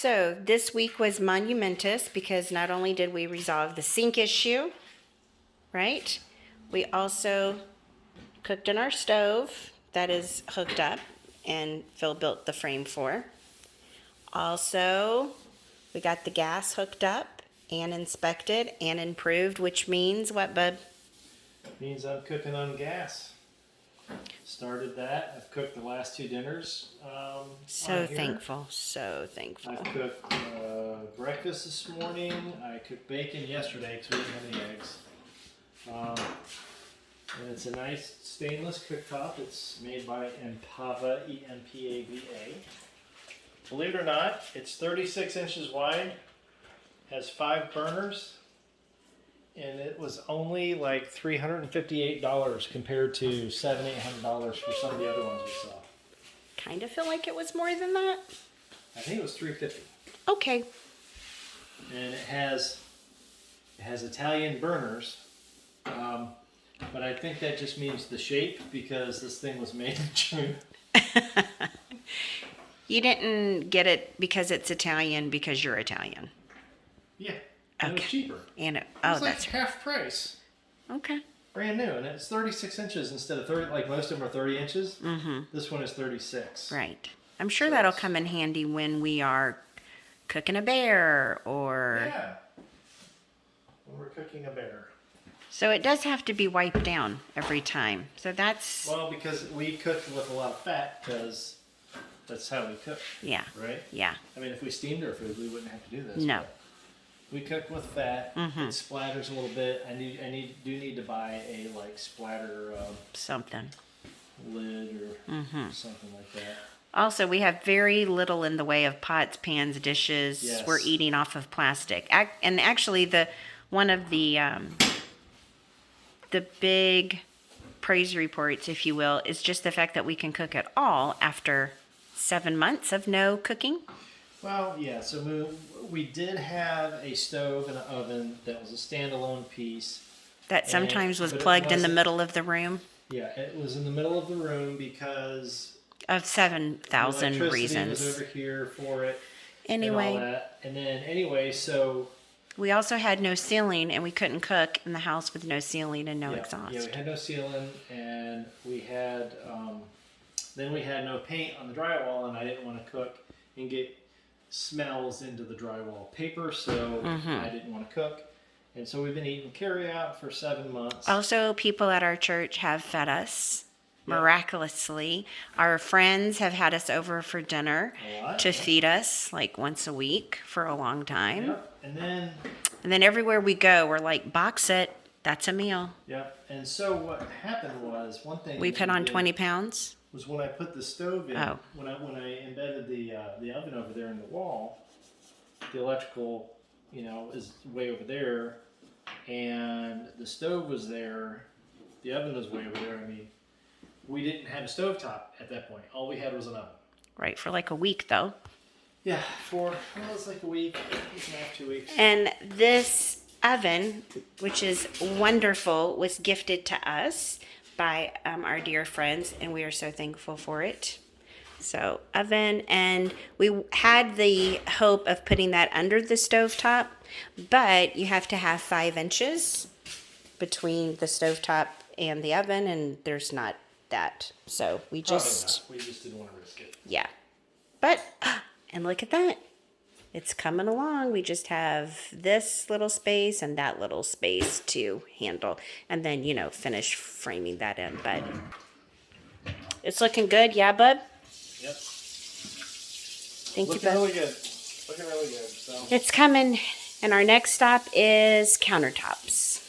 So this week was monumentous because not only did we resolve the sink issue, right? We also cooked in our stove that is hooked up and Phil built the frame for. Also, we got the gas hooked up and inspected and improved, which means what, bub? Means I'm cooking on gas. Started that. I've cooked the last two dinners. So thankful, so thankful. I've cooked breakfast this morning. I cooked bacon yesterday because we didn't have any eggs. And it's a nice stainless cooktop. It's made by Empava, E-M-P-A-V-A. Believe it or not, it's 36 inches wide, has 5 burners, and it was only like $358 compared to $700-800 for some of the other ones we saw. Kind of feel like it was more than that. I think it was $350. Okay. And it has Italian burners, but I think that just means the shape because this thing was made in June. You didn't get it because it's Italian because you're Italian. Yeah, and it was cheaper. And It was like that's half price. okay. Brand new, and it's 36 inches instead of 30. Like most of them are 30 inches. Mm-hmm. This one is 36. Right. I'm sure So that'll it's- come in handy when we are cooking a bear or. Yeah. When we're cooking a bear. So it does have to be wiped down every time. So that's Well, because we cooked with a lot of fat, because that's how we cook, yeah, right? yeah. I mean, if we steamed our food, we wouldn't have to do this. No. but We cook with fat. Mhm. It splatters a little bit. I do need to buy a like splatter Something. lid or Mhm. something like that. Also, we have very little in the way of pots, pans, dishes. Yes. We're eating off of plastic. And actually, one of the big praise reports, if you will, is just the fact that we can cook at all after 7 months of no cooking. Well, yeah. So we did have a stove and an oven that was a standalone piece. That sometimes was but it plugged in the wasn't- middle of the room Yeah, it was in the middle of the room because of 7,000 electricity reasons. was over here for it. Anyway. And all that. And then anyway, so We also had no ceiling, and we couldn't cook in the house with no ceiling and no yeah, exhaust. yeah, we had no ceiling, and we had then we had no paint on the drywall, and I didn't want to cook and get smells into the drywall paper, so I didn't want to cook. And so we've been eating carry out for 7 months. Also, people at our church have fed us Yep. miraculously. Our friends have had us over for dinner A lot, to yeah. feed us like once a week for a long time. Yep. And then everywhere we go, we're like, box it. That's a meal. Yep. And so what happened was one thing We that put on did 20 pounds. was when I put the stove in. Oh. When I embedded the oven over there in the wall, the electrical, is way over there, and the stove was there. The oven was way over there. I mean, we didn't have a stovetop at that point. All we had was an oven. Right, for like a week though. Yeah, it was like a week and a half, 2 weeks. And this oven, which is wonderful, was gifted to us by our dear friends, and we are so thankful for it. So, oven, and we had the hope of putting that under the stovetop, but you have to have 5 inches between the stovetop and the oven, and there's not that. So, we just, Probably not. We just didn't want to risk it. yeah. But, and look at that. It's coming along. We just have this little space and that little space to handle. And then, finish framing that in. But it's looking good. Yeah, bub? Yep. Thank Looking you, bub. really good. Looking really good. So. It's coming. And our next stop is countertops.